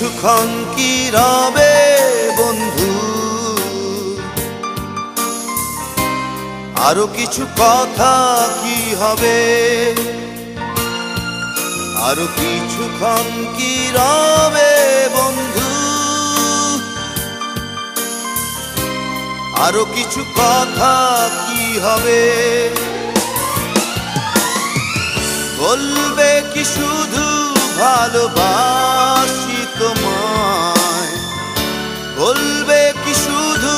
কিছুক্ষণ কি রবে বন্ধু, আরো কিছু কথা কি হবে, আরো কিছুক্ষণ কি রবে বন্ধু, আরো কিছু কথা কি হবে। বলবে কি শুধু ভালোবাসি তোমায়, বলবে কি শুধু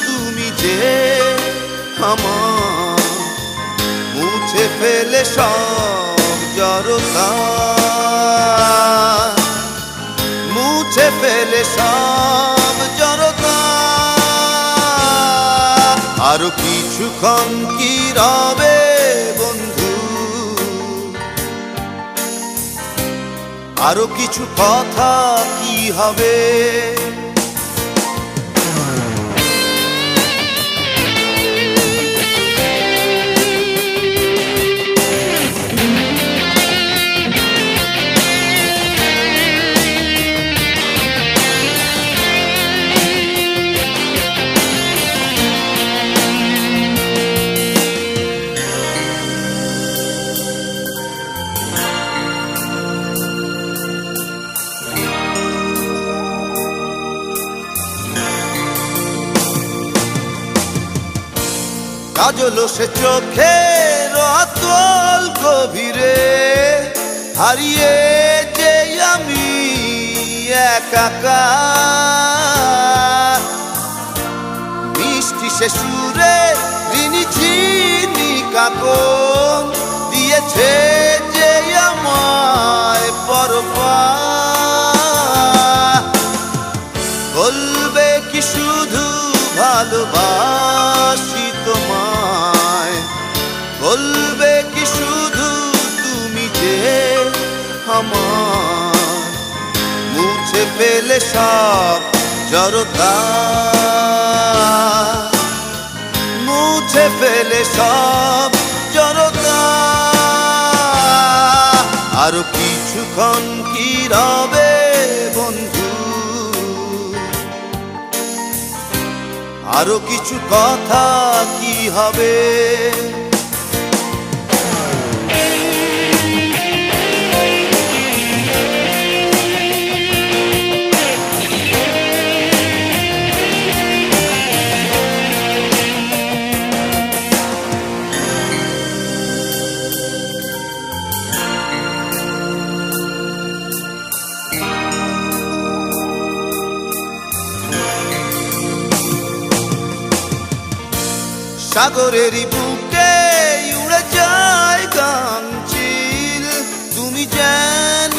তুমি যে আমার, মুছে ফেলে সব জড়তা, মুছে ফেলে সব জড়তা। আরো কিছুক্ষণ কি রবে বন্ধু, আরো কিছু কথা কি হবে। কাজল সে চোখের অতল গভীরে, হারিয়ে যে আমি একাকার। মিষ্টি সে সুরে ঋণী চিনি কাকন দিয়েছে যে আমায় পরপার। বলবে কি শুধু ভালোবাসি তোমায়, বলবে কি শুধু তুমি যে আমার, মুছে ফেলে সব জড়তা, মুছে ফেলে সব জড়তা। আরো কিছুক্ষণ কি রবে বন্ধু, আরো কিছু কথা কি হবে। সাগরেরই বুকে উড়ে যায় গামচিল, তুমি যেন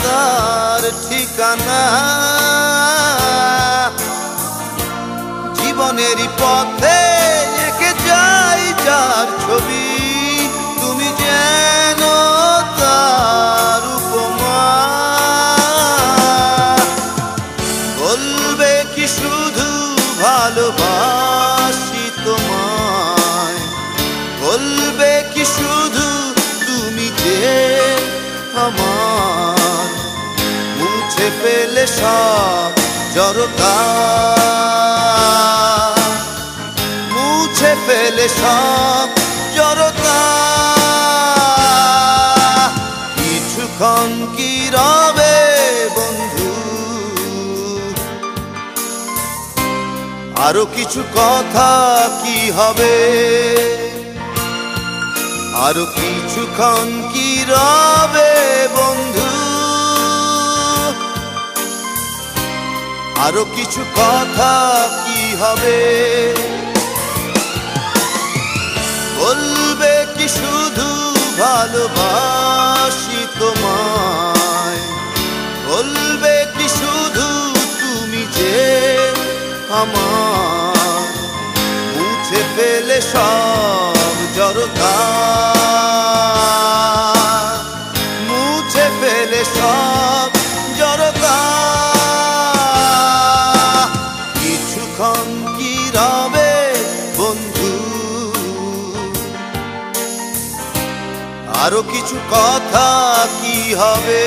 তার ঠিকানা। জীবনেরই পথে এঁকে যাই যার ছবি, তুমি যেন তার উপমা। বলবে কি শুধু ভালোবাসি তোমায়, বলবে কি শুধু তুমি যে আমার, মুছে ফেলে সব জড়তা, মুছে ফেলে সব জড়তা। কিছুক্ষণ কি রবে বন্ধু, আরো কিছু কথা কি হবে, আরো কিছুক্ষণ কি রবে বন্ধু, আরো কিছু কথা কি হবে। বলবে কি শুধু ভালোবাসি তোমায়, বলবে কি শুধু তুমি যে আমার, মুছে ফেলে সব জড়তা, মুছে ফেলে সব জড়তা। কিছুক্ষণ কি রবে বন্ধু, আরো কিছু কথা কি হবে।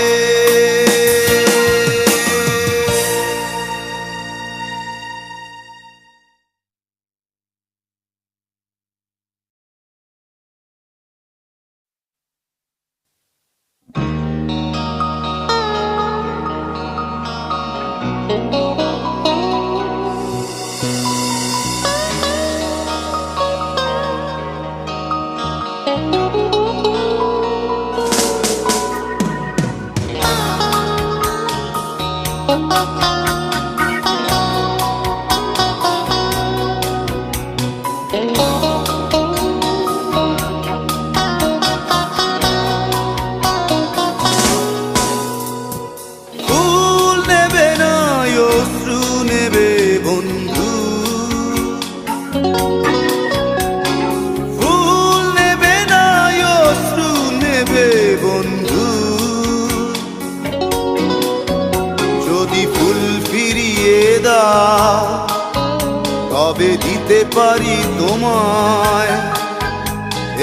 তবে দিতে পারি তোমায়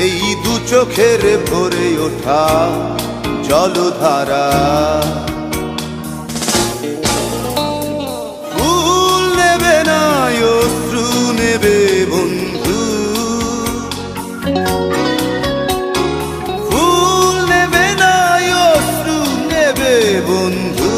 এই দু চোখের ভরে ওঠা জলধারা। ফুল নেবে না অশ্রু নেবে বন্ধু, ফুল নেবে না অশ্রু নেবে বন্ধু।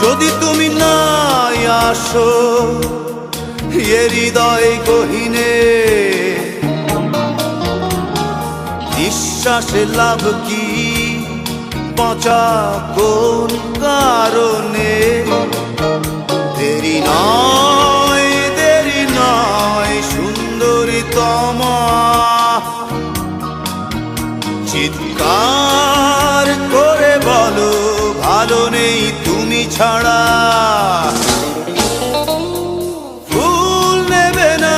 যদি তুমি নাই আসো এ হৃদয় গহীনে, নিঃশ্বাসে লাভ কি বাঁচা কোন কারণে? দেরি নয় সুন্দরী তমা, চিৎকার করে বলো ভালো নেই তুমি ছাড়া। ফুল নেবে না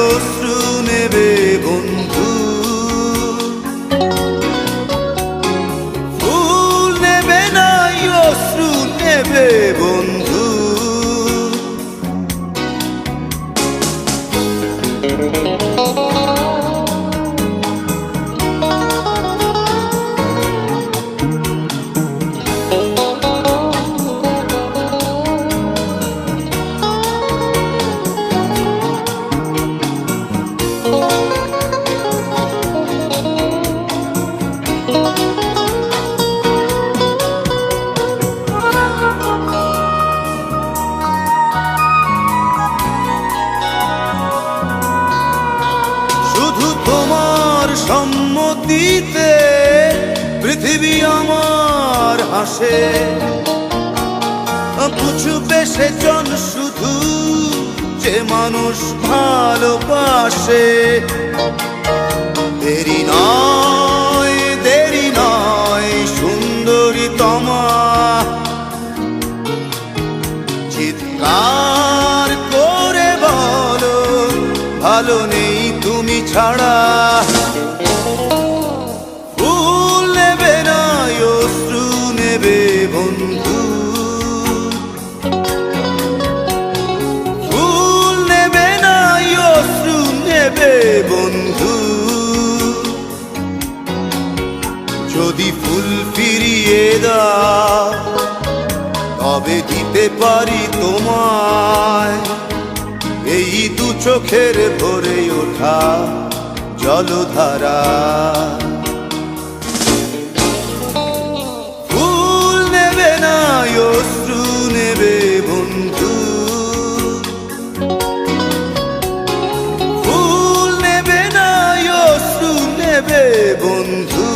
অশ্রু নেবে বন্ধু, ফুল নেবে না অশ্রু নেবে বন্ধু। সম্মতিতে পৃথিবী আমার হাসে, বুঝবে সেজন শুধু যে মানুষ ভালোবাসে। দেরি নয় সুন্দরী তমা, চিৎকার করে বলো ভালো নেই তুমি ছাড়া। ফুল নেবে না অশ্রু নেবে বন্ধু, ফুল নেবে না অশ্রু নেবে বন্ধু। যদি ফুল ফিরিয়ে দাও তবে দিতে পারি তোমায় এই দু চোখের ভরে ওঠা জলধারা। ফুল নেবে না অশ্রু নেবে বন্ধু, ফুল নেবে না অশ্রু নেবে বন্ধু।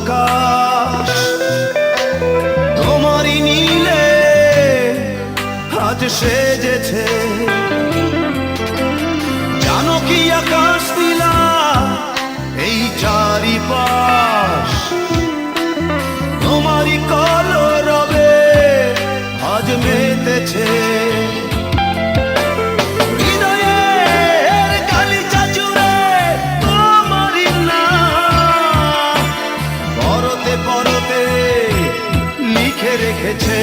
আকাশ তোমারই নীলে আজ সেজেছে। জানো কি আকাশ নীলা এই চারিপাশ তোমারই কলরবে রেখেছে।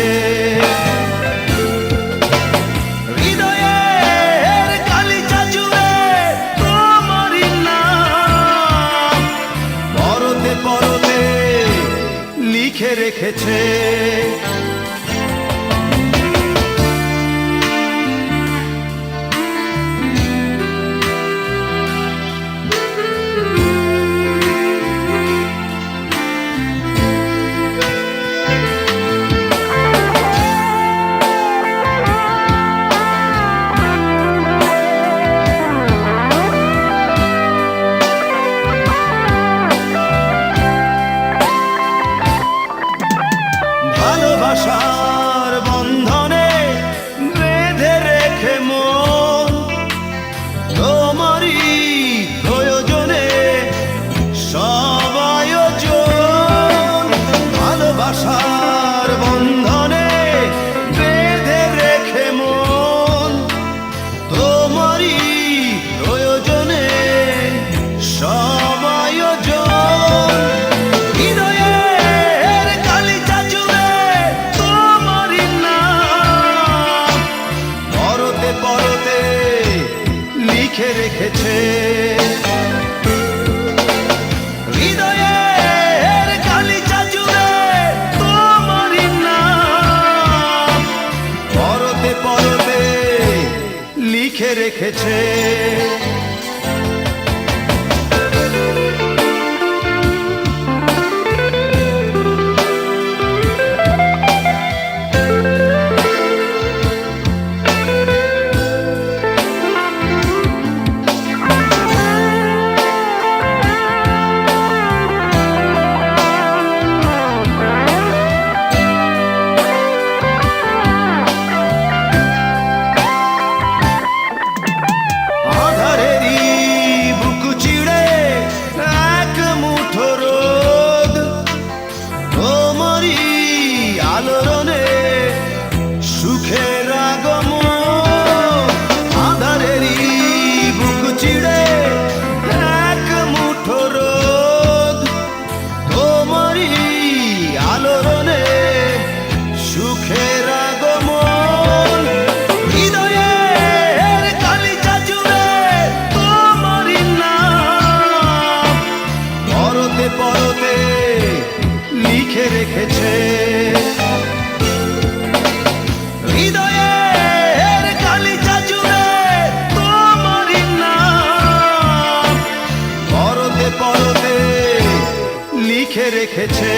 হৃদয়ের গালিচা জুড়ে তোমারই নাম পরতে পরতে লিখে রেখেছে। ভালোবাসার বন্ধনে বেঁধে রেখে মন তোমারই প্রয়োজনে সব আয়োজন। ভালোবাসার বন্ধনে বেঁধে রেখে মন তোমারই প্রয়োজনে সব আয়োজন। হৃদয়ের গালিচা জুড়ে তোমারই নাম পরতে পরতে লিখে রেখেছে। হৃদয়ের গালিচা জুড়ে তোমারই নাম পরতে পরতে লিখে রেখেছে। আধারেরই বুক চিড়ে এক মুঠো রোদ তোমারই আলোড়নে সুখের আগমন। আধারেরই বুক চিড়ে এক মুঠো রোদ তোমারই আলোড়নে সুখের আগমন। হৃদয়ের গালিচা জুড়ে তোমারই নাম পরতে পরতে লিখে রেখেছে। হৃদয়ের গালিচা জুড়ে তোমারই নাম পরতে পরতে লিখে রেখেছে।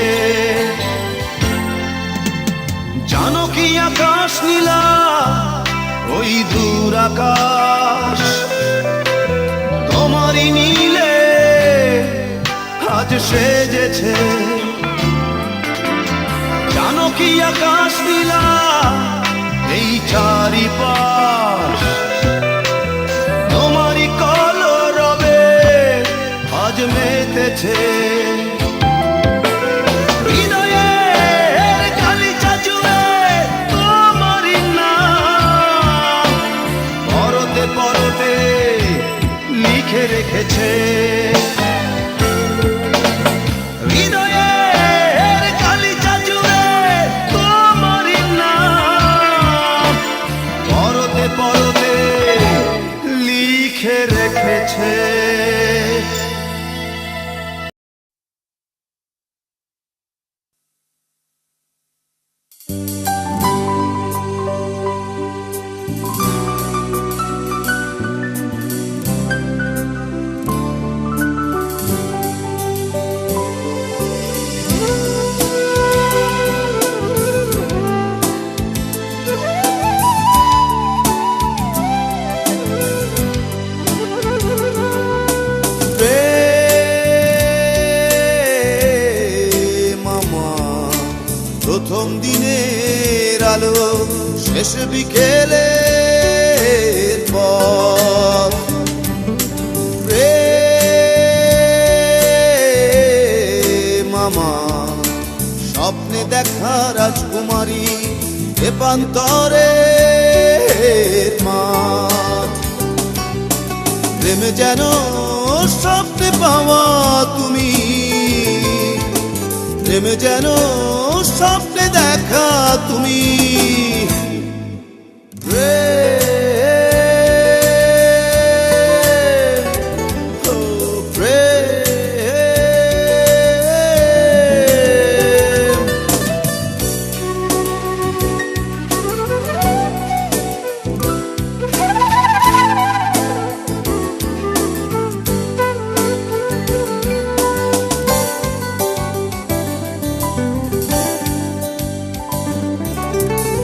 জানো কি আকাশ নীলা ওই দূর আকাশ তোমারই নীলে আজ সেজেছে। জানো কি আকাশ নীলা এই চারিপাশ তোমারই কলরবে আজ মেতেছে। হৃদয়ের গালিচা জুড়ে তোমারই নাম পরতে পরতে লিখে রেখেছে। হৃদয়ের গালিচা জুড়ে তোমারই নাম পরতে পরতে লিখে রেখেছে। প্রথম দিনের আলো শেষ বিকেলের পর মামা স্বপ্নে দেখা রাজকুমারী এপান্তরে মা প্রেমে যেন স্বপ্নে পাওয়া তুমি প্রেমে যেন স্বপ্নে দেখা তুমি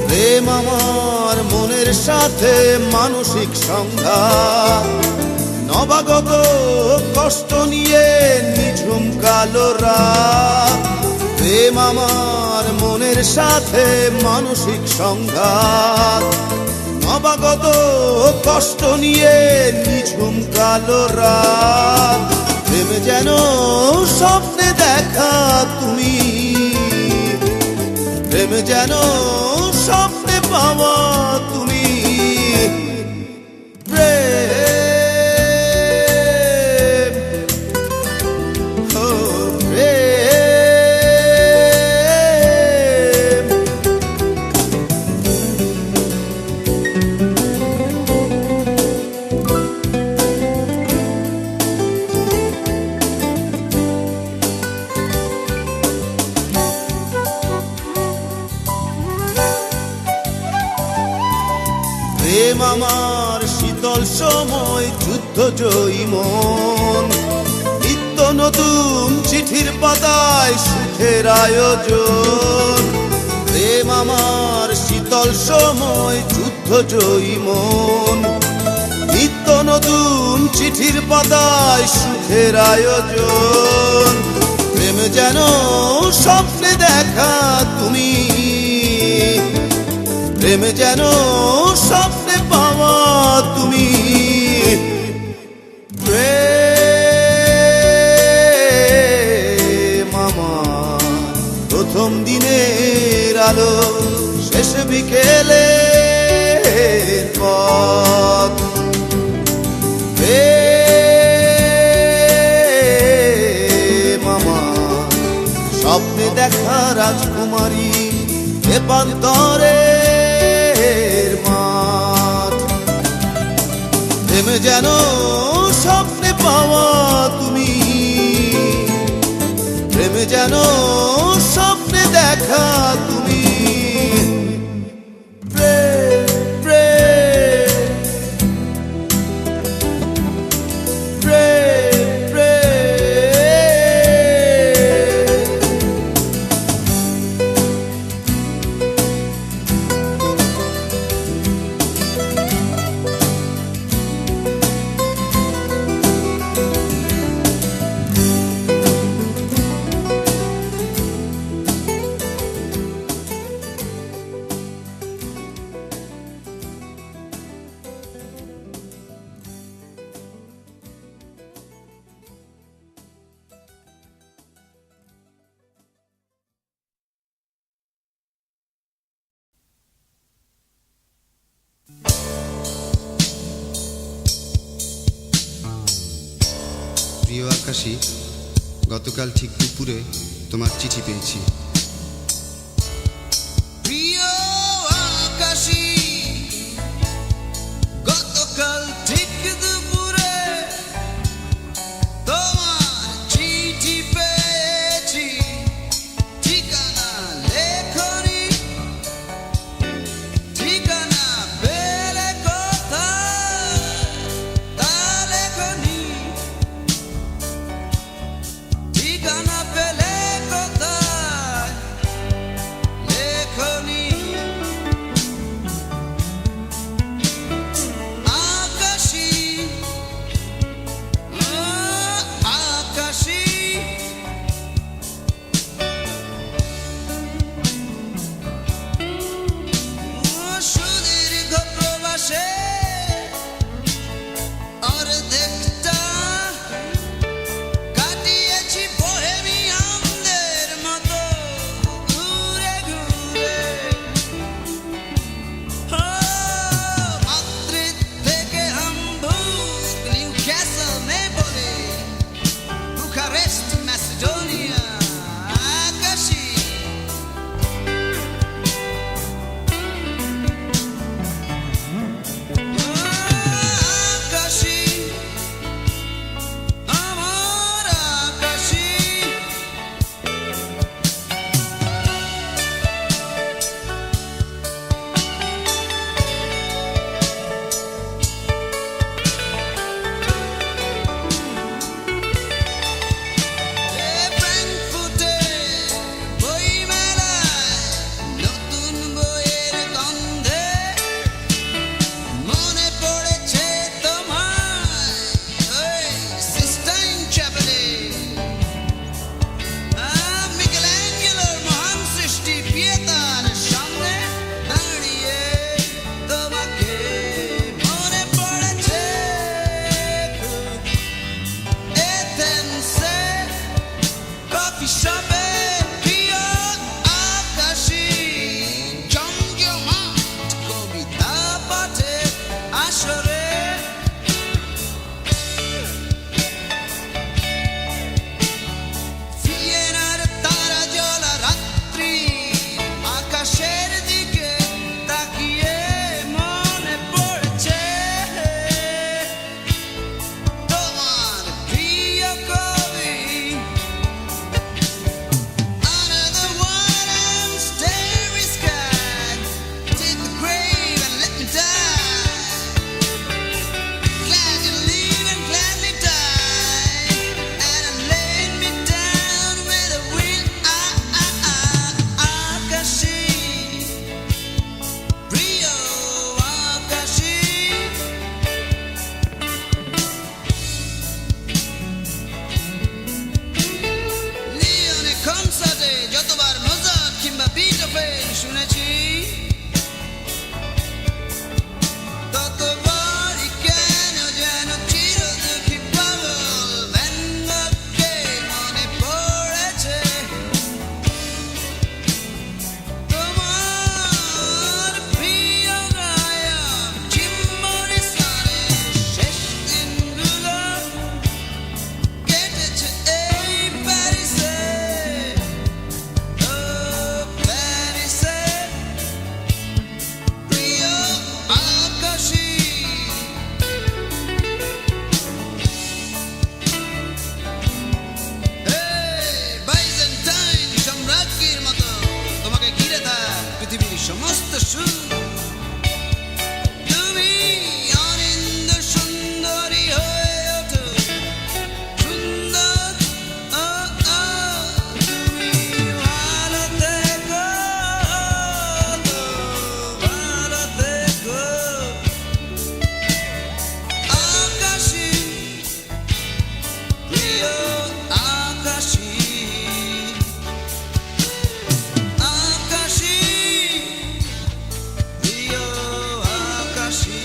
প্রেম আমার মনের সাথে মানসিক সংঘাত নবাগত কষ্ট নিয়ে নিঝুম কালো রাত প্রেম আমার মনের সাথে মানসিক সংঘাত নবাগত কষ্ট নিয়ে নিঝুম কালো রাত প্রেম যেন স্বপ্নে দেখা তুমি প্রেম যেন স্বপ্নে পাওয়া তুমি প্রেম ও প্রেম প্রেম আমার শীতল সময় যুদ্ধ জয়ী মন নিত্য নতুন চিঠির পাতায় সুখের আয়োজন প্রেম আমার শীতল সময় যুদ্ধ জয়ী মন নিত্য নতুন চিঠির পাতায় সুখের আয়োজন প্রেম যেন স্বপ্নে দেখা তুমি প্রেম যেন স্বপ্নে পাওয়া তুমি প্রেম আমার প্রথম দিনের আলো শেষ বিকেলের পথ প্রেম আমার স্বপ্নে দেখা রাজকুমারী এপান্তরে প্রেম যেন স্বপ্নে পাওয়া তুমি প্রেম যেন স্বপ্নে দেখা তুমি প্রেম প্রেম প্রেম প্রেম প্রিয় আকাশী, গতকাল ঠিক দুপুরে তোমার চিঠি পেয়েছি। প্রিয় আকাশী, গতকাল ঠিক দুপুরে তোমার চিঠি পেয়েছি। ঠিকানা লেখনি, ঠিকানা পেলে কোথায় তা লেখনি, ঠিকানা পেলে কোথায় সমস্ত সুর তুমি অনিন্দ সুন্দরী হয়ে ওঠো সুন্দর ও ও তুমি ভালো থেকো ভালো থেকো আকাশী প্রিয় আকাশী আকাশী প্রিয় আকাশী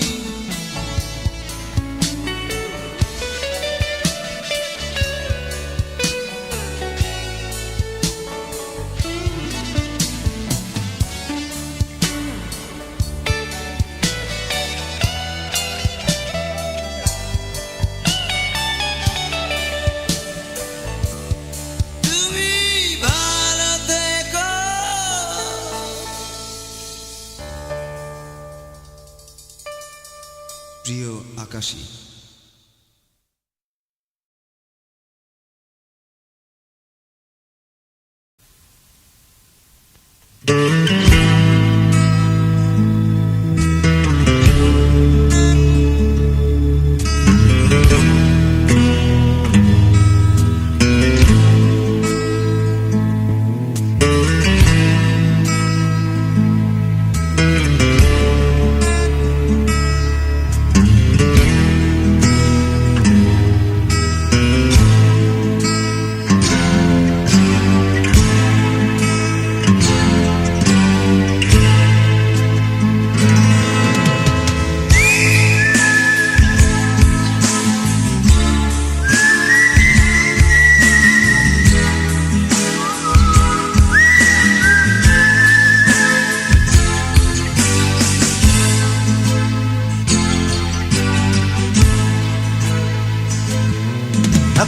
তুমি ভালো থেকো প্রিয় আকাশী।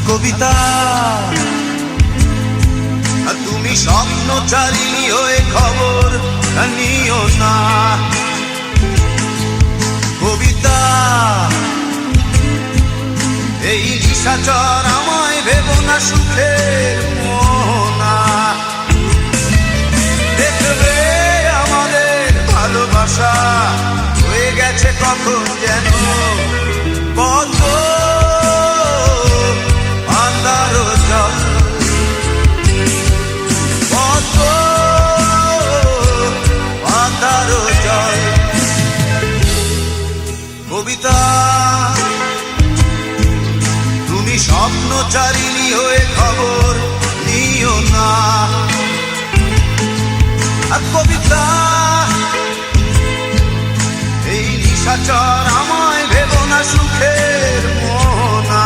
কবিতা তুমি স্বপ্নচারিণী হয়ে খবর নিও না কবিতা এই নিশাচর আমায় ভেবো না সুখের মোহনা দেখবে আমাদের ভালোবাসা হয়ে গেছে কখন যেন কত আন্ধার জল কত আন্ধার জল কবিতা তুমি স্বপ্নচারিণী হয়ে খবর নিও না কবিতা এই নিশাচর আমায় ভেবো না সুখের মোহনা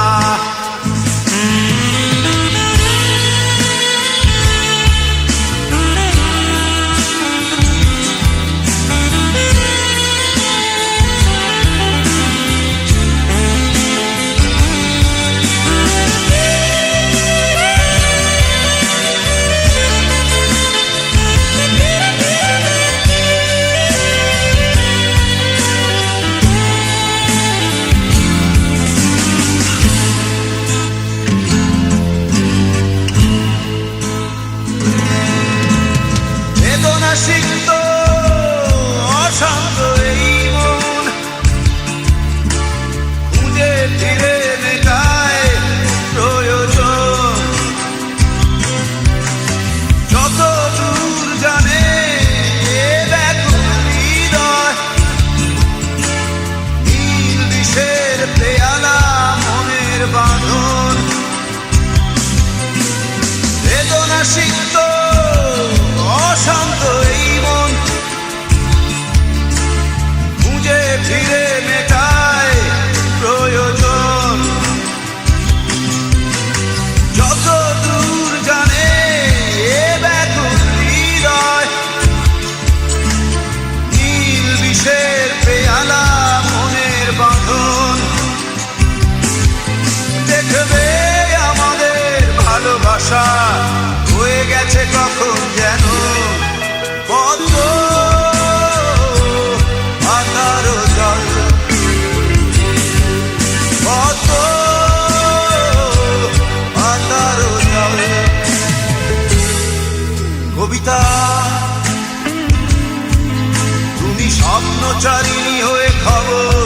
স্বপ্নচারিণী হয়ে খবর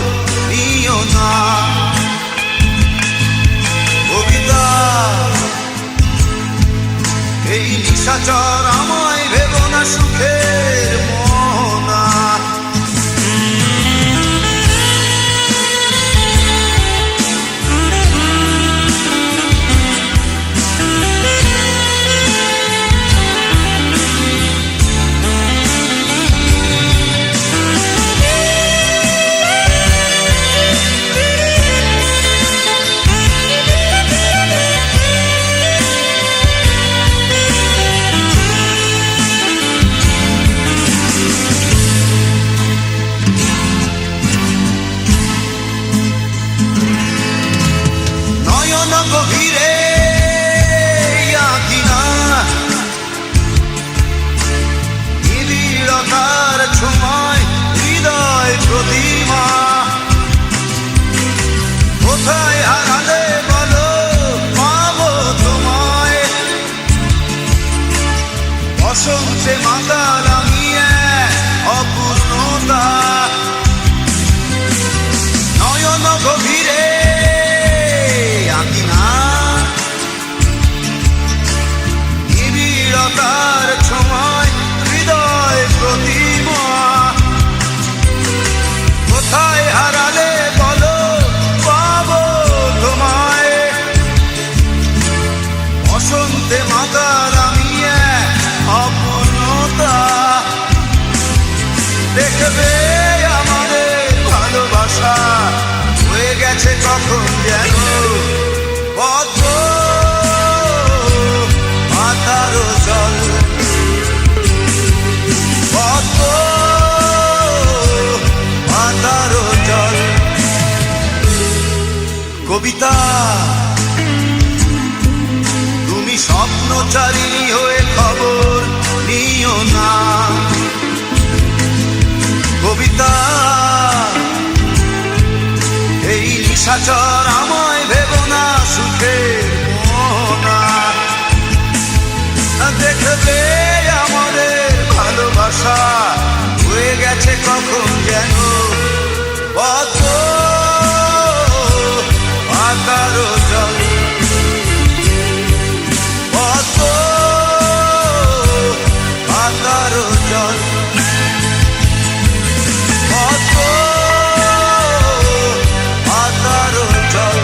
নিও না। কবিতা এই নিশাচর আমায় ভেবো না সুখের মোহনা। গভীরে আঁকিনা নিবিড়তার ছোঁয়ায় হৃদয় প্রতিমা। কোথায় হারালে বলো পাবো তোমায়, বসন্তে মাতাল আমি অপূর্ণতা। নয়ন গভীরে নিবিড়তার ছোঁয়ায় হৃদয় প্রতিমা। কোথায় হারালে বলো পাবো তোমায়, বসন্তে মাতাল আমি অপূর্ণতা। দেখবে আমাদের ভালোবাসা হয়ে গেছে কখন যেন পদ্ম মাতারো জল। পদ্ম মাতারো জল। কবিতা তুমি স্বপ্নচারিণী হয়ে খবর নিও না। কবিতা এই নিশাচর আমায় ভেবো না সুখের মোহনা। দেখবে আমাদের ভালোবাসা হয়ে গেছে কখন যেন পদ্ম মাতারো জল। পদ্ম মাতারো জল। পদ্ম মাতারো জল।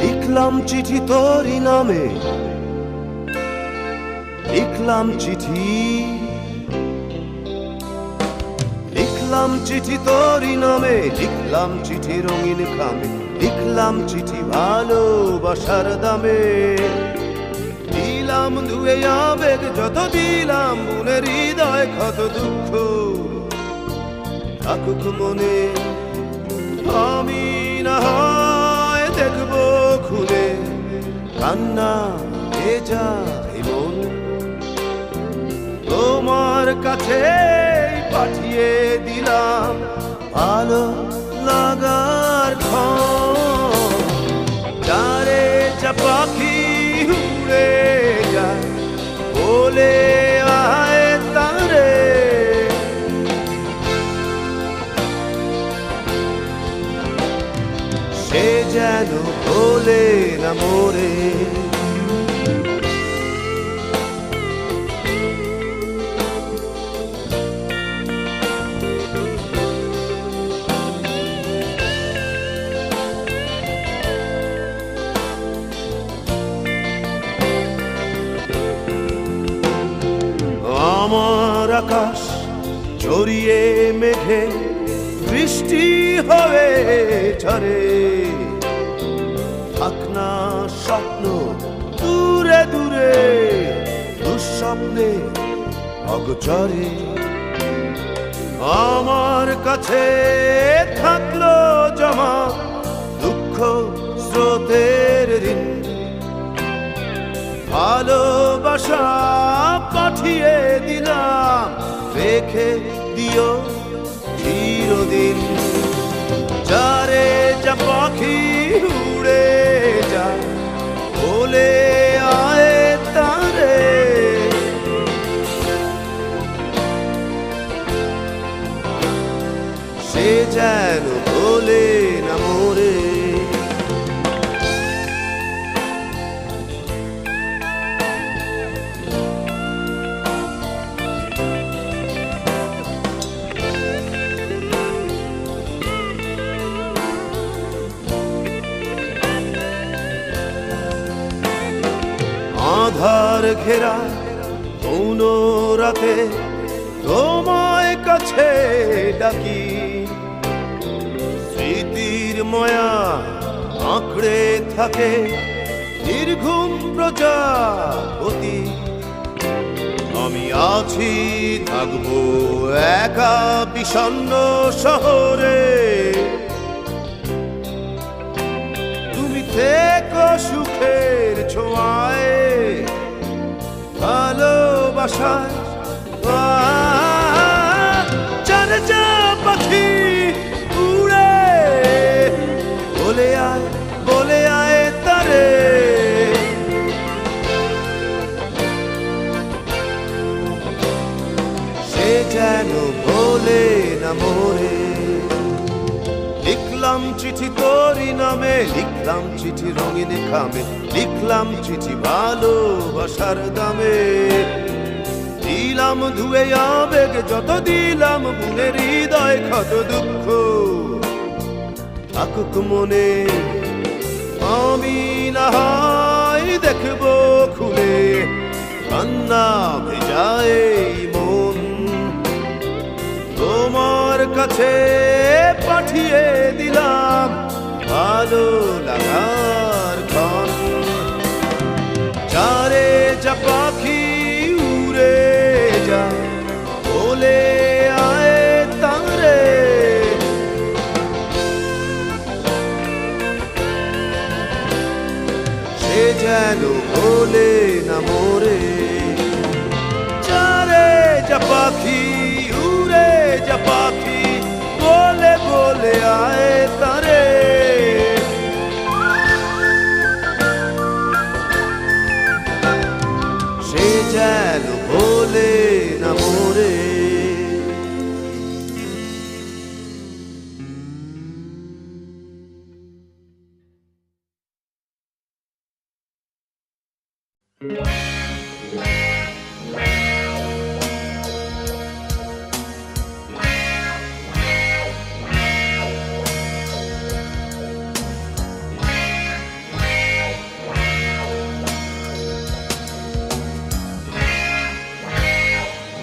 লিখলাম চিঠি তোরই নামে, লিখলাম চিঠি, লিখলাম চিঠি তোরই নামে, লিখলাম চিঠি রঙিন খামে, লিখলাম চিঠি ভালোবাসার দামে। দিলাম ধুয়ে আবেগ যত, দিলাম বুনে হৃদয় ক্ষত দুঃখ। থাকুক মনে আমি না হয় দেখবো খুলে, কান্না যায় মন তোমার কাছে পাঠিয়ে দিলাম ভালো লাগার ক্ষণ। যারে যা পাখি উড়ে যায় বলে আয় তারে, সে যেন বলে না মোরে। আমার আকাশ জড়িয়ে মেঘে বৃষ্টি হয়ে ঝরে, থাক না স্বপ্ন দূরে দূরে, দুঃস্বপ্নে অগোচরে। আমার কাছে থাকলো জমা দুঃখ স্রোতের ঋণ, ভালোবাসা পাঠিয়ে দিলাম, রেখে দিও চিরদিন। যারে যা পাখি উড়ে যায়, বলে আয় তারে সে যেন বলে না মোরে। আধার ঘেরা কোন রাতে তোমায় কাছে ডাকি, স্মৃতির মায়া আঁকড়ে থাকে নির্ঘুম প্রজাপতি। আমি আছি থাকবো একা বিষণ্ণ শহরে, তুমি থেকো সুখের ছোঁয়ায় ভালোবাসায়। চার যা পাখি উড়ে বলে আয় তারে সে যেন বলে না মোরে। লিখলাম চিঠি তোরি নামে, লিখলাম চিঠি রঙিন খামে, লিখলাম চিঠি ভালোবাসার দামে। দিলাম ধুয়ে আবেগ যত, দিলাম বুনের হৃদয় ক্ষত দুঃখ। থাকুক মনে আমি না হয় দেখবো খুলে, কান্না ভেজায় মন তোমার কাছে পাঠিয়ে দিলাম ভালো লাগার ক্ষণ। যারে যা পাখি উড়ে যায়, বলে আয় তারে সে যেন বলে না মোরে। যারে যা পাখি উড়ে যা পাখি, বলে আয় তারে সে যেন বলে না মোরে।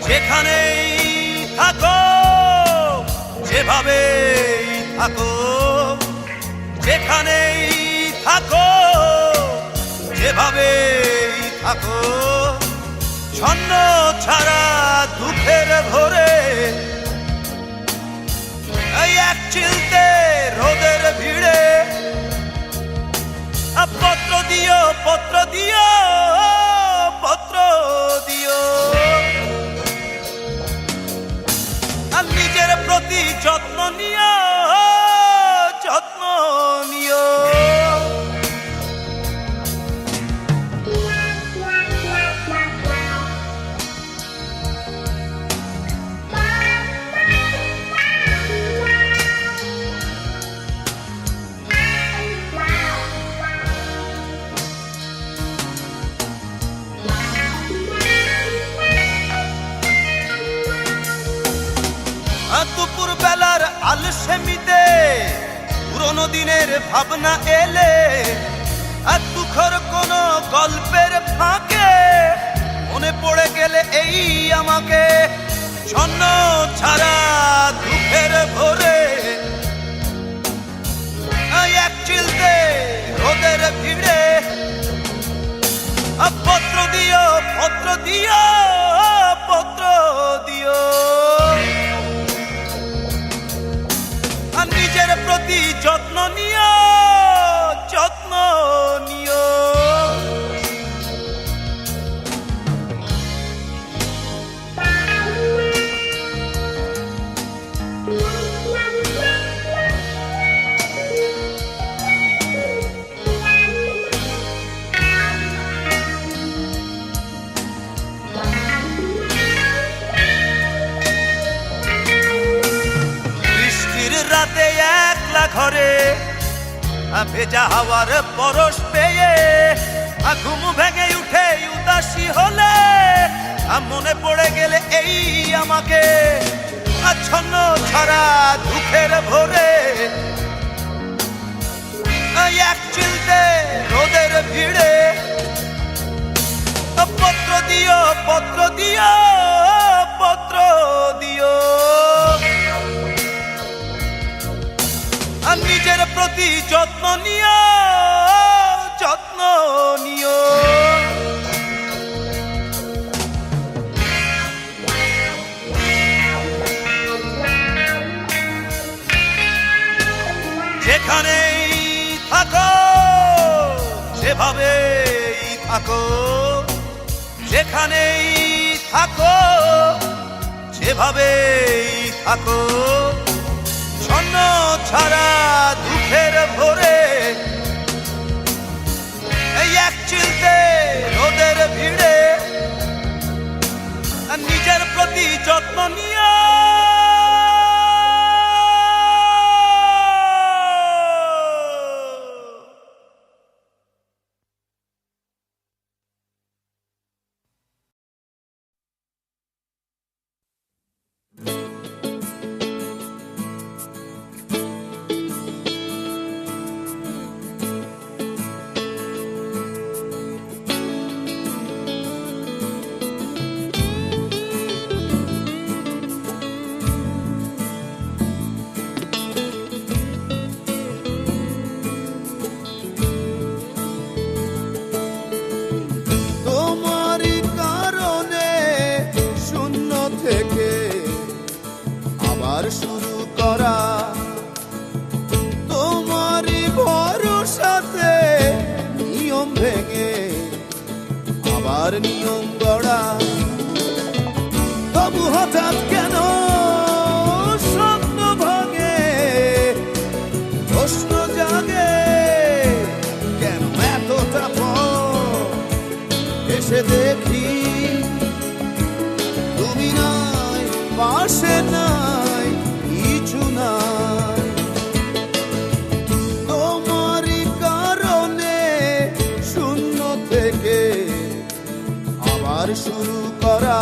যেখানেই থাকো যেভাবেই থাকো, যেখানেই থাকো যেভাবেই থাকো, ছন্ন ছাড়া দুঃখের ভরে এই এক চিলতে রোদের ভিড়ে পত্র দিও পত্র দিও পত্র দিও। আর নিজের প্রতি যত্ন নিও যত্ন নিও। দুপুর বেলার আলসেমিতে পুরনো দিনের ভাবনা এলে, আর দুঃখর কোন গল্পের ফাঁকে মনে পড়ে গেলে এই আমাকে ছন্ন ছাড়া দুঃখের ভরে এক চিলতে রোদের ভিড়ে পত্র দিও পত্র দিও পত্র দিও। নিজের প্রতি যত্ন নিও যত্ন নিও। ভেজা হাওয়ার পরশ পেয়ে ঘুম ভেঙে উঠে উদাসী হলে মনে পড়ে গেলে এই আমাকে আচ্ছন্ন ছাড়া দুঃখের ভরে এক চিলতে রোদের ভিড়ে পত্র দিও পত্র দিও পত্র দিও আর নিজের প্রতি যত্ন নিও যত্ন নিও যেখানেই থাকো যেভাবেই থাকো যেখানেই থাকো যেভাবেই থাকো ছন্ন ছাড়া দুঃখের ভরে এই এক চিলতে রোদের ভিড়ে নিজের প্রতি যত্ন নিও শুরু করা তোমারই ভরসাতে নিয়ম ভেঙে আবার নিয়ম গড়া তবু হঠাৎ কেন স্বপ্ন ভাঙে প্রশ্ন জাগে কেন এতটা পর এসে দেখি তুমি নাই পাশে নাই কিছু নাই তোমারই কারণে শূন্য থেকে আবার শুরু করা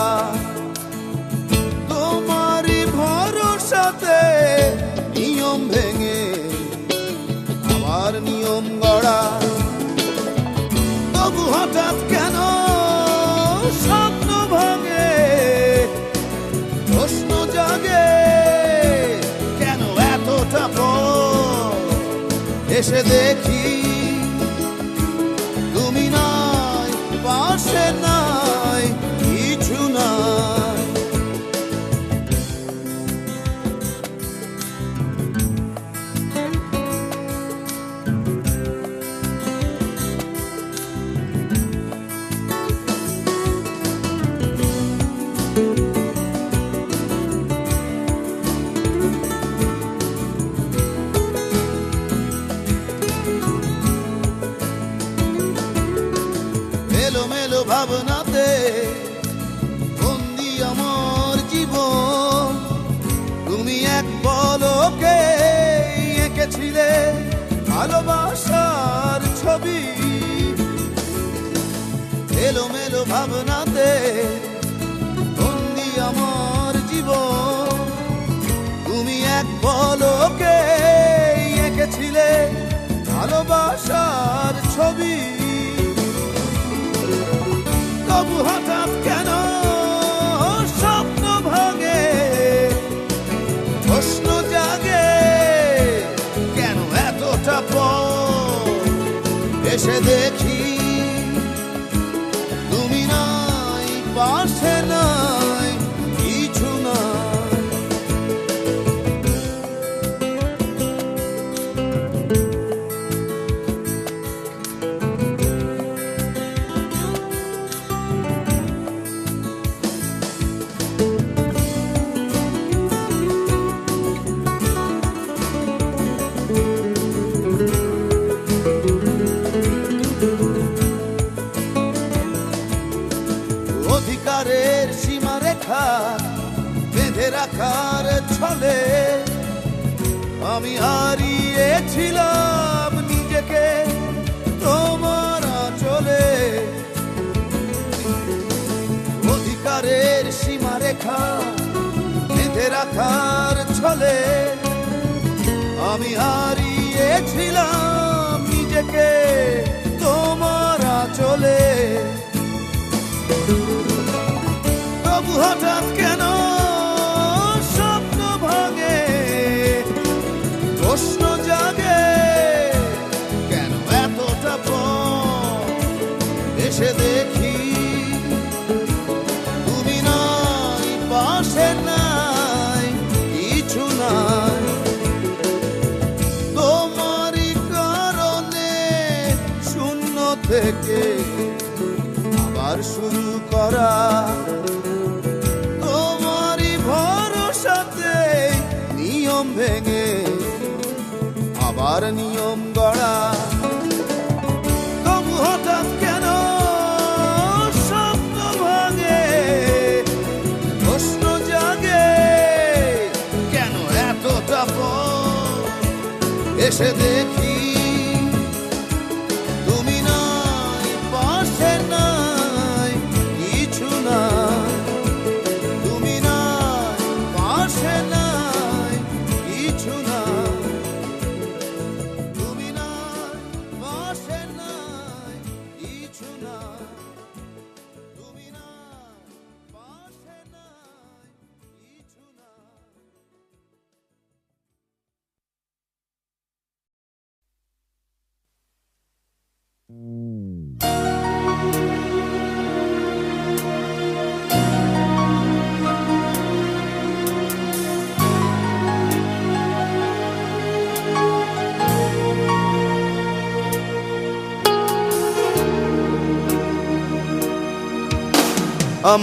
তোমারই ভরসাতে নিয়ম ভেঙে আবার নিয়ম গড়া তবু হঠাৎ কেন স্বপ্ন ভাঙে প্রশ্ন জাগে কেন এতটা পর এসে দেখি তুমি নাই পাশে নাই কিছু নাই মেলো ভাবনাতে বন্দি আমার জীবন তুমি এক পলকে এঁকেছিলে ভালোবাসার ছবি মেলো ভাবনাতে বন্দি আমার জীবন তুমি এক পলকে এঁকেছিলে ভালোবাসার ছবি তবু হঠাৎ কেন স্বপ্ন ভাঙে প্রশ্ন জাগে কেন এতটা পর এসে দেখি তুমি নাই পাশে নাই কিছু নাই অধিকারের সীমারেখা বেঁধে রাখার ছলে আমি হারিয়েছিলাম নিজেকে রাখার ছলে আমি হারিয়েছিলাম নিজেকে তোমার আঁচলে। তবু হঠাৎ কেন স্বপ্ন ভাঙে, প্রশ্ন জাগে কেন এতটা পর এসে দেখি তুমি নাই, পাশে নাই, কিছু নাই। তোমারই কারণে শূন্য থেকে আবার শুরু করা, তোমারই ভরসাতে নিয়ম ভেঙে আবার নিয়ম গড়া। তবু হঠাৎ কেন স্বপ্ন ভাঙে, প্রশ্ন জাগে কেন এতটা পর এসে দেখি তুমি নাই, পাশে নাই, কিছু নাই। তুমি নাই, পাশে নাই, কিছু নাই। তুমি নাই, পাশে নাই, কিছু নাই। তুমি নাই, পাশে নাই, কিছু নাই।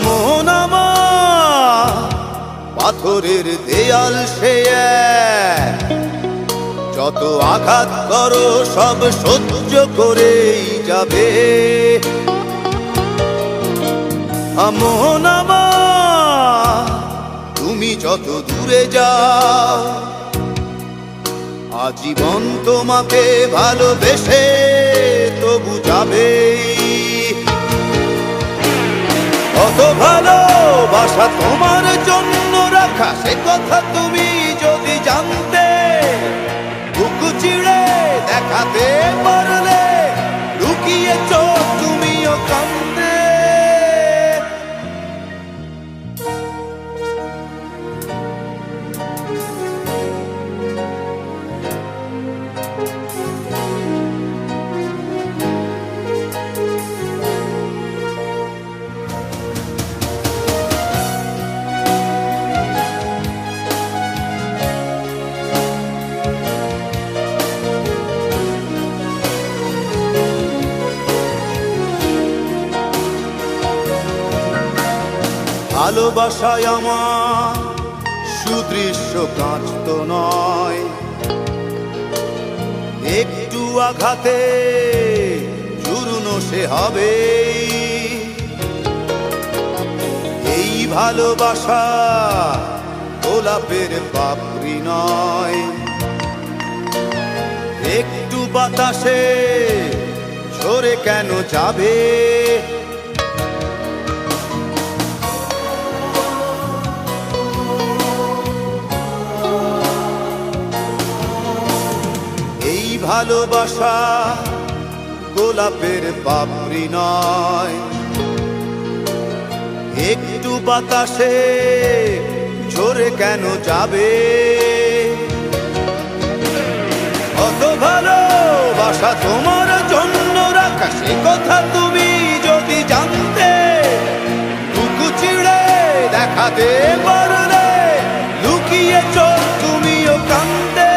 মন আমার পাথরের দেয়াল সে এক, যত আঘাত করো সব সহ্য করেই যাবে। মন আমার তুমি যত দূরে যাও, আজীবন তোমাকে ভালোবেসে তবু যাবে। কত ভালোবাসা তোমার জন্য রাখা, সে কথা তুমি যদি জানতে, বুক চিড়ে দেখাতে পারলে লুকিয়ে চোখ তুমিও কান্দে। ভালোবাসায় আমার সুদৃশ্য কাঁচ তো নয়, একটু আঘাতে চূর্ণ সে হবে। এই ভালোবাসা গোলাপের পাপড়ি নয়, একটু বাতাসে ঝরে কেন যাবে। ভালোবাসা গোলাপের পাপড়ি নয়, একটু বাতাসে ঝরে কেন যাবে। কত ভালোবাসা তোমার জন্য রাখা, সে কথা তুমি যদি জানতে, বুক চিড়ে দেখাতে পারলে লুকিয়ে চোখ তুমিও কান্দে।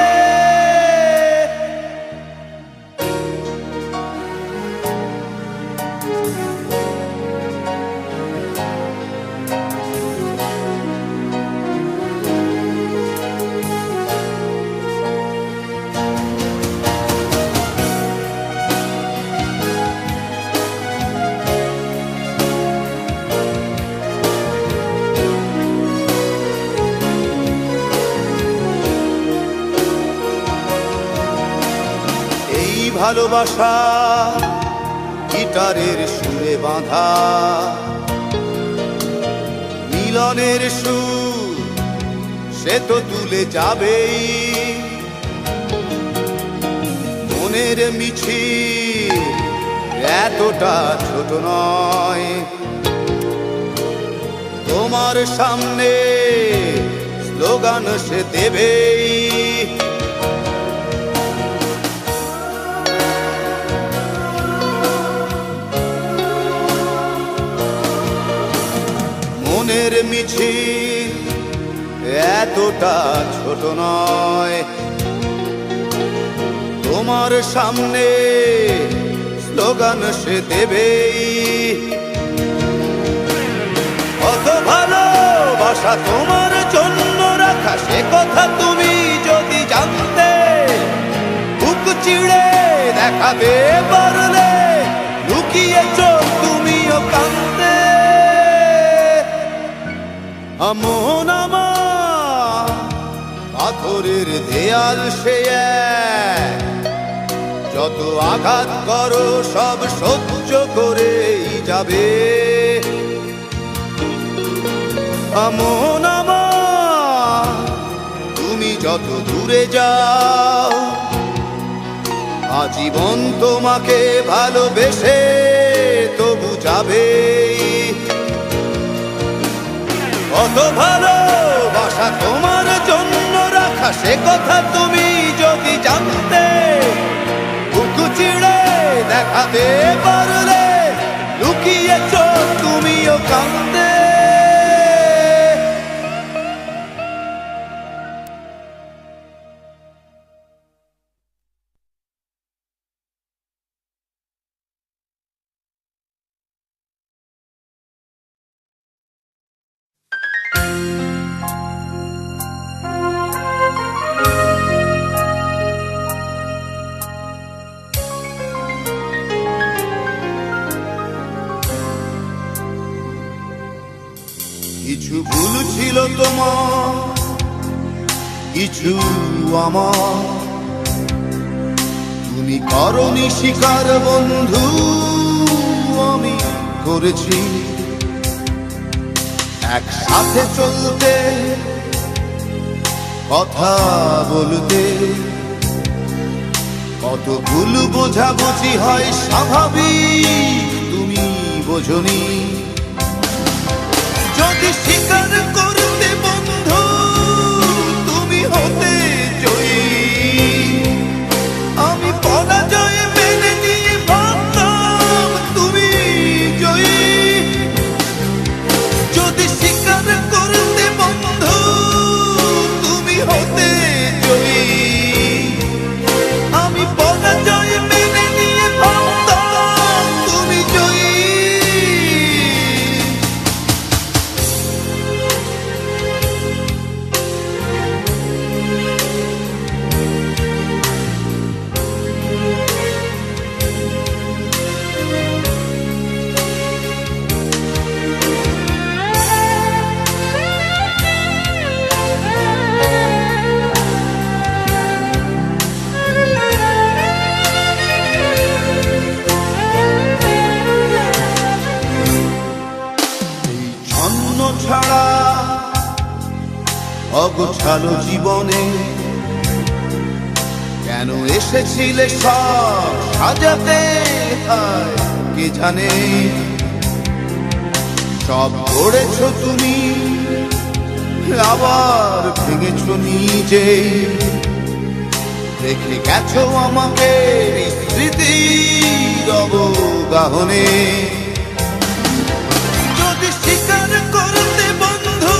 ভালোবাসা গিটারের সুরে বাঁধা, মিলনের সুর সে তো তুলে যাবেই। মনের মিছিল এতটা ছোট নয়, তোমার সামনে স্লোগান সে দেবেই। মনের মিছিল এতটা ছোট নয়, তোমার সামনে স্লোগান সে দেবেই। কত ভালোবাসা তোমার জন্য রাখা সে কথা তুমি যদি জানতে, বুক চিড়ে দেখাতে পারলে লুকিয়েছ তুমিও কাঁদতে। আমন আমার পাথরের দেয়াল সে এক, যত আঘাত করো সব সহ্য করেই যাবে। আমন আমার তুমি যত দূরে যাও, আজীবন তোমাকে ভালোবেসে তবু যাবে। কত ভালোবাসা তোমার জন্য রাখা সে কথা তুমি যদি জানতে, বুক চিড়ে দেখাতে পারলে লুকিয়েছ তুমিও কাঁদতে। কিছু ভুল ছিল তোমার, কিছু আমার, তুমি করনি স্বীকার বন্ধু, আমি করেছি। একসাথে চলতে, কথা বলতে, কত ভুল বোঝাবুঝি হয় স্বাভাবিক, তুমি বোঝনি। যদি স্বীকার করতে বন্ধু তুমি হতে জয়ী, আমি পরাজয় মেনে নিয়ে ভাবতাম তুমি জয়ী। যদি স্বীকার করতে বন্ধু তুমি হতে জয়ী, আমি পরাজয় মেনে নিয়ে ভাবতাম তুমি জয়ী। ছাড়া অগোছালো জীবনে কেন এসেছিলে সব সাজাতে, হায় কে জানে। সব গড়েছো তুমি আবার ভেঙেছো নিজে, রেখে গেছো আমাকে স্মৃতির অবগাহনে। যদি স্বীকার করতে বন্ধু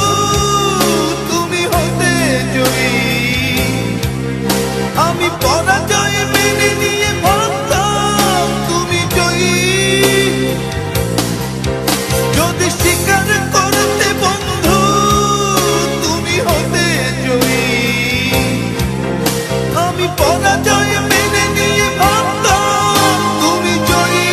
তুমি হতে জয়ী, আমি পরাজয় মেনে নিয়ে ভাবতাম তুমি জয়ী। যদি স্বীকার করতে বন্ধু তুমি হতে জয়ী, আমি পরাজয় মেনে নিয়ে ভাবতাম তুমি জয়ী।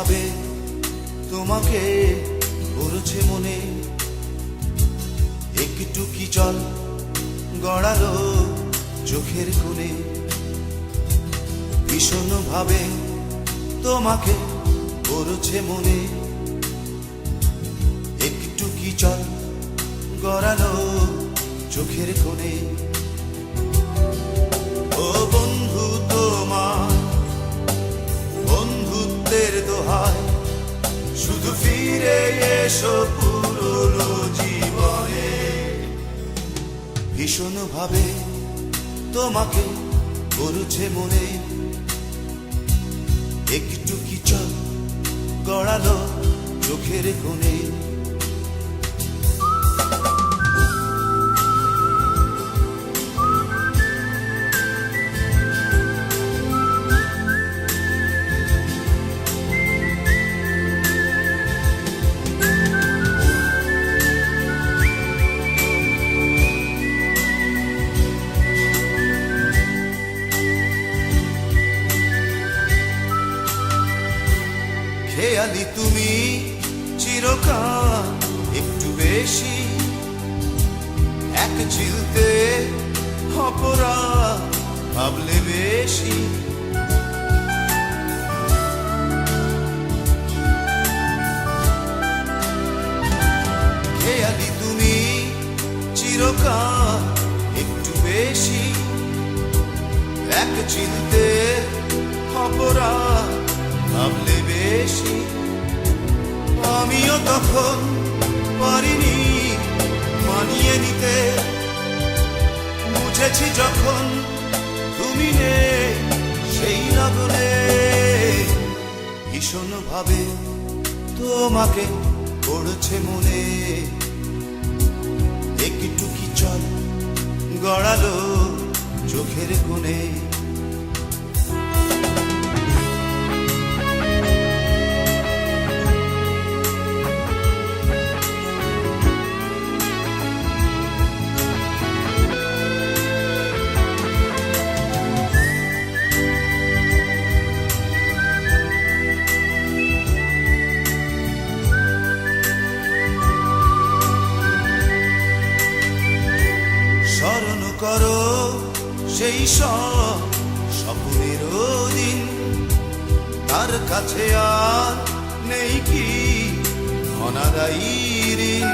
ভাবে তোমাকে পড়ছে মনে, একটু কি জল গড়ালো চোখের কোণে, ভীষণ ভাবে তোমাকে পড়ছে মনে, একটু কি জল গড়ালো চোখের কোণে। ও বন্ধু তোমার বন্ধুত্বের দোহায় শুধু ফিরে এসো পুরনো জীবনে, ভীষণ ভাবে তোমাকে পড়ছে মনে, একটু কি চল গড়ালো চোখের কোণে। খেয়ালি তুমি চিরকাল একটু বেশি, এক চিলতে অপরাধ ভাবলে বেশি। খেয়ালি তুমি চিরকাল একটু বেশি, এক চিলতে অপরাধ ভাবলে বেশি। আমিও তখন পারিনি মানিয়ে নিতে, বুঝেছি যখন তুমি নেই সেই লগনে, ভীষণ ভাবে তোমাকে পড়ছে মনে, একটু কি চল গড়ালো চোখের কোণে। স্মরণ করো সেই সব স্বপ্নের দিন, তার কাছে আর নেই কি অনাদায়ী ঋণ।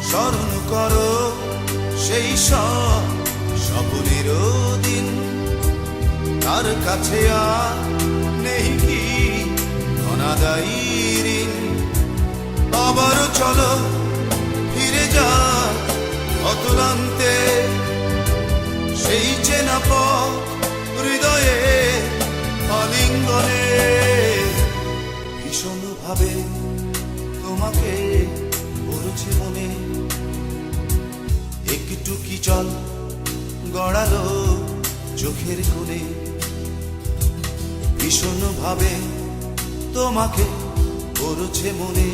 স্মরণ করো সেই সব স্বপ্নের দিন, তার কাছে আর নেই কি অনাদায়ী ঋণ। আবারও চলো ফিরে যা অতলান্তে, সেই চেনা পথ হৃদয়ে আলিঙ্গনে, ভীষণ ভাবে তোমাকে পড়ছে মনে, একটু কি জল গড়ালো চোখের কোণে, ভীষণ ভাবে তোমাকে পড়ছে মনে,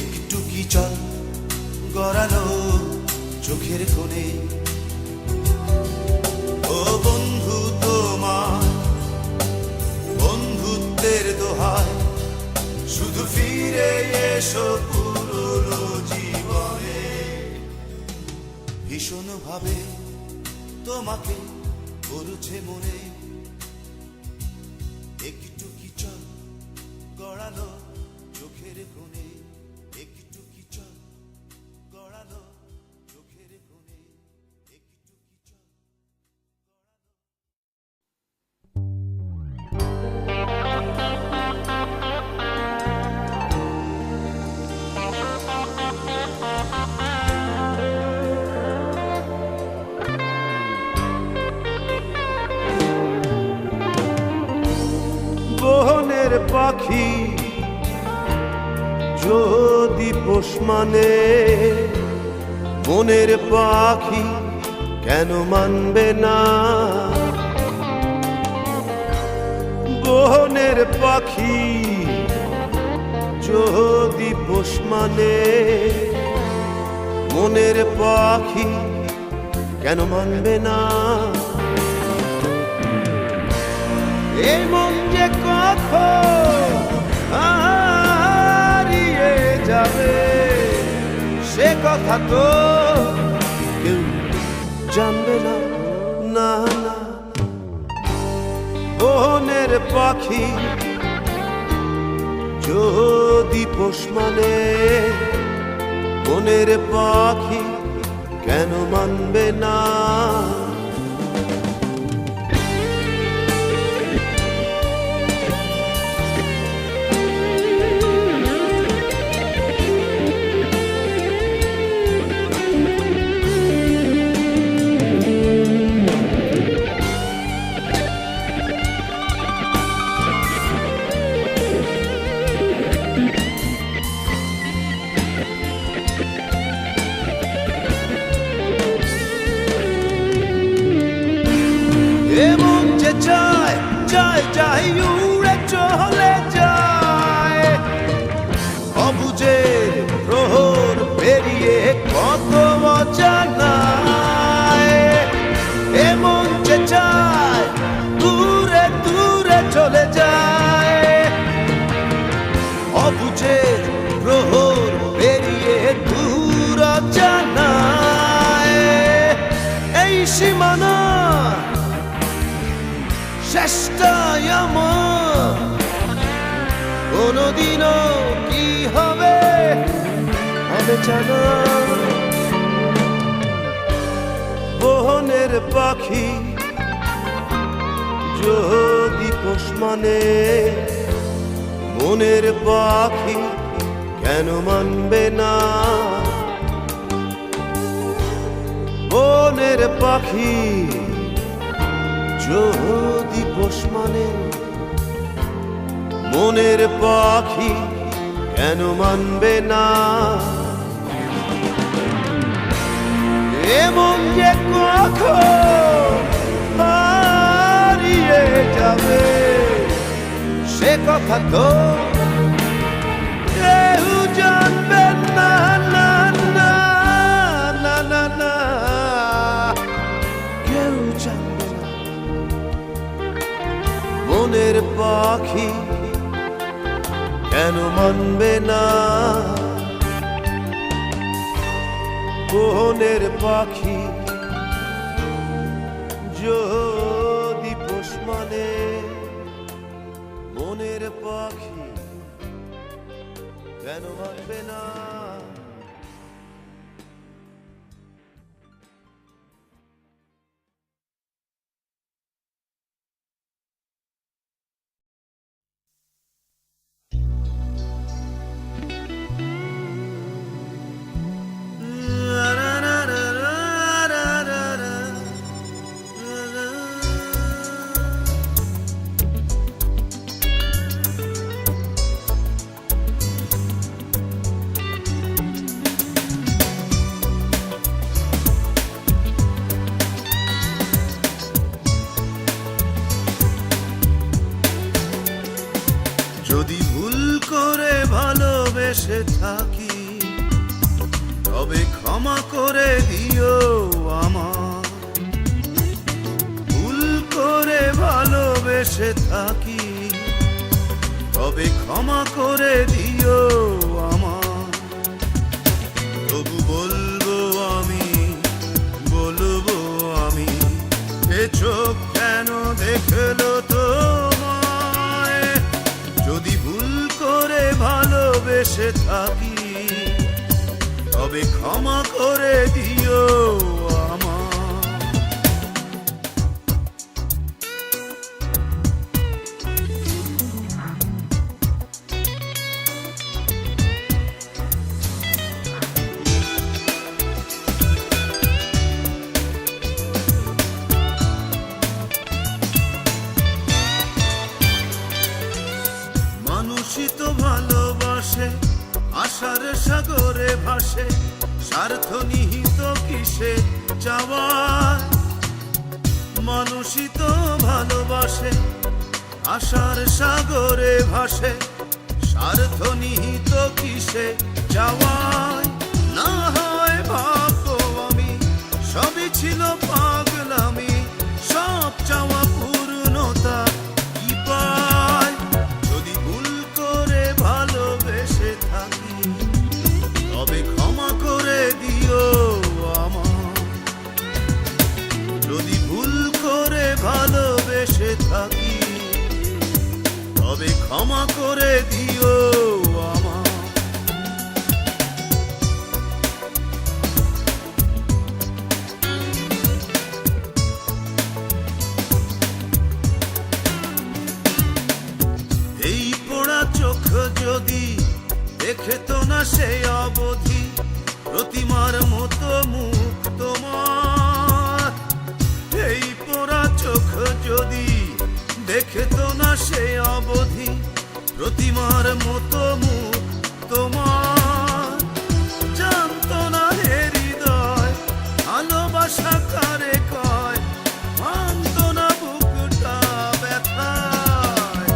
একটু কি চল গড়ালো চোখের কোণে। ও বন্ধু তোমার বন্ধুত্বের দোহায় শুধু ফিরে এসো পুরনো জীবনে, ভীষণ ভাবে তোমাকে পড়ছে মনে, একটু কি চল গড়ালো চোখের কোণে, একটু কি চল গড়ালো চোখের কোণে, একটু কি চল। বনের পাখি যদি পোষ মানে, মনের পাখি কেন মানবে না? বনের পাখি যদি পোষ মানে, মনের পাখি কেন মানবে না? এই মন যে কখন হারিয়ে যাবে সে কথা তো কেউ জানবে না। না না, বনের পাখি যদি পোষ মানে, বনের পাখি কেন মানবে না? এমন যে চায় চায় চাই উড়ে চলে যায়, অবুঝের প্রহর পেরিয়ে কত অজানায়। এমন যে চায় দূরে দূরে চলে যায়, অবুঝের প্রহর পেরিয়ে দূর অজানায়। এই সীমানা চেষ্টায় আমার কোনদিনও কি হবে হবে জানা। বনের পাখি যদি পোষ মানে, মনের পাখি কেন মানবে না? বনের পাখি যদি পোষ মানে, মনের পাখি কেন মানবে না? এমন যে কখন হারিয়ে যাবে সে কথা তো কেউ জানবে না। না না না না না, কেউ জানবে না। বনের পাখি কেন মানবে না? বনের পাখি যদি পোষ মানে, মনের পাখি কেন মানবে না? যদি ভুল করে ভালোবেসে থাকি তবে ক্ষমা করে দিও আমার। ভুল করে ভালোবেসে থাকি তবে ক্ষমা করে দিও আমার। তবু বলবো আমি, বলবো আমি, এ চোখ কেন দেখলো তোমায়? যদি ভুল করে ভালোবেসে থাকি তবে ক্ষমা করে দিও আমার। মানুষই তো ভালোবাসে, আশার সাগরে ভাসে, স্বার্থ নিহিত কিসে চাওয়ায়। মানুষই তো ভালোবাসে, আশার সাগরে ভাসে, স্বার্থ নিহিত কিসে চাওয়ায়। না হয় ভাববো আমি সবই ছিল পাগলামি, সব চাওয়া পূর্ণতা কি পায়? যদি ভুল করে ভালোবেসে থাকি তবে ক্ষমা করে দিও আমায়। যদি ভুল করে ভালোবেসে থাকি তবে ক্ষমা করে দিও আমায়। এই পোড়া চোখ যদি দেখে তো না সে অবধি প্রতিমার মতো মুখ তোমার। এই পোড়া চোখ যদি দেখে তো না সে অবধি প্রতিমার মতো মুখ তোমার। জানতো না হে হৃদয় ভালোবাসা কারে কয়, মানতো না বুকটা ব্যথায়।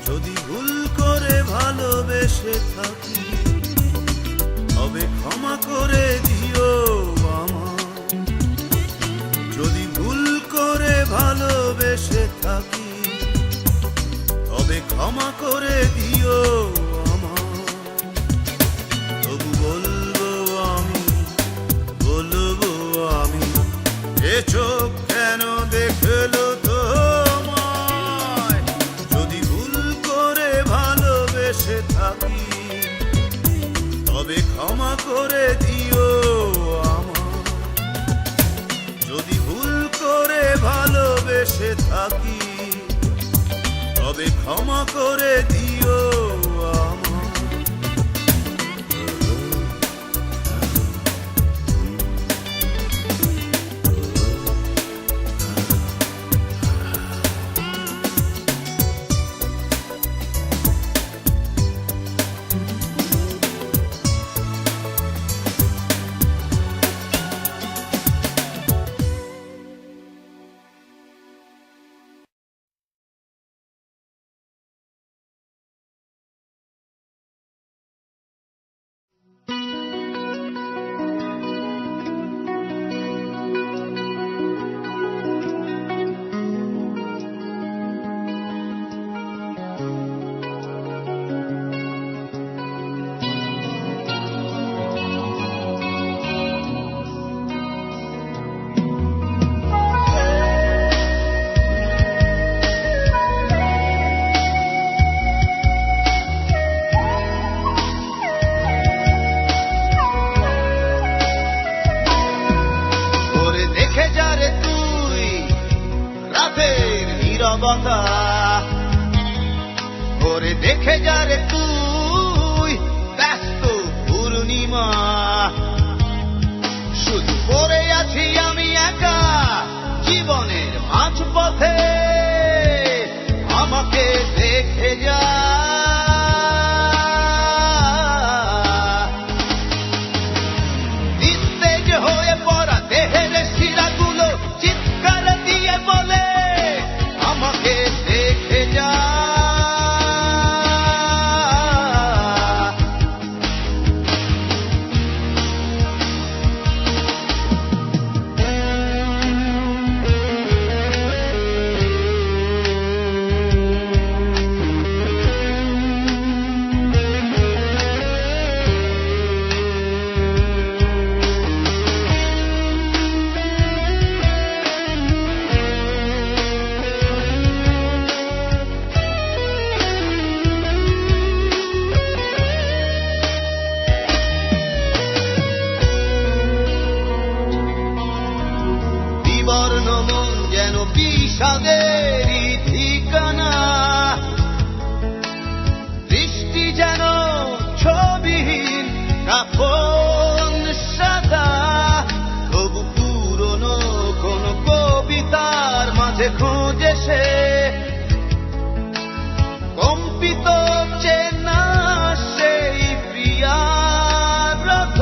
যদি ভুল করে ভালোবেসে থাকি তবে ক্ষমা করে দিও আমায়। যদি ভুল করে ভালোবেসে থাকি তবে ক্ষমা করে দিও আমায়। তবু বলবো আমি এ চোখ কেন দেখলো তোমায়। যদি ভুল করে ভালোবেসে থাকি তবে ক্ষমা করে দিও আমায়। যদি ভুল করে ভালোবেসে থাকি তবে ক্ষমা করে দিও আমায়। ওরে দেখে যা রে তুই ব্যস্ত পূর্ণিমা, শুধু পড়ে আছি আমি একা জীবনের মাঝপথে। আমাকে দেখে যা, নিস্তেজ হয়ে পড়া দেহের শিরাগুলো চিৎকার দিয়ে বলে আমাকে দেখে যা। বিষাদেরই ঠিকানা, দৃষ্টি যেন ছবিহীন কাফন সাদা। তবু পুরনো কোন কবিতার মাঝে খোঁজে সে কম্পিত চেনা সেই প্রিয়ার রথ।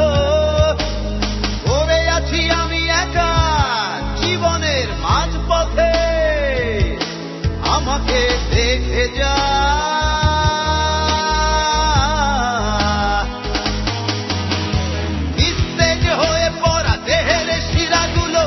পড়ে আছি আমি একা জীবনের মাঝপথে, আমাকে দেখে যা। নিস্তেজ হয়ে পড়া দেহের শিরাগুলো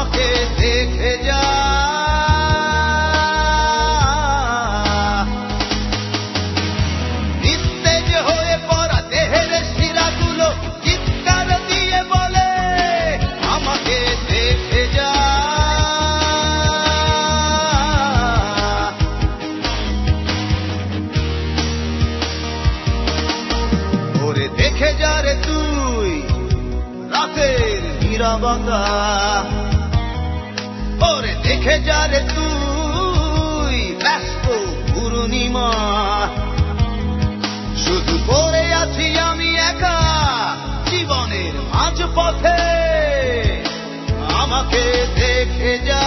আমাকে দেখে যা। নিস্তেজ হয়ে পড়া দেহের শিরাগুলো চিৎকার দিয়ে বলে আমাকে দেখে যা। ওরে দেখে যা রে তুই রাতের নীরবতা, ওরে দেখে যা রে তুই ব্যস্ত পূর্ণিমা। শুধু পড়ে আছি আমি একা জীবনের মাঝপথে, আমাকে দেখে যা।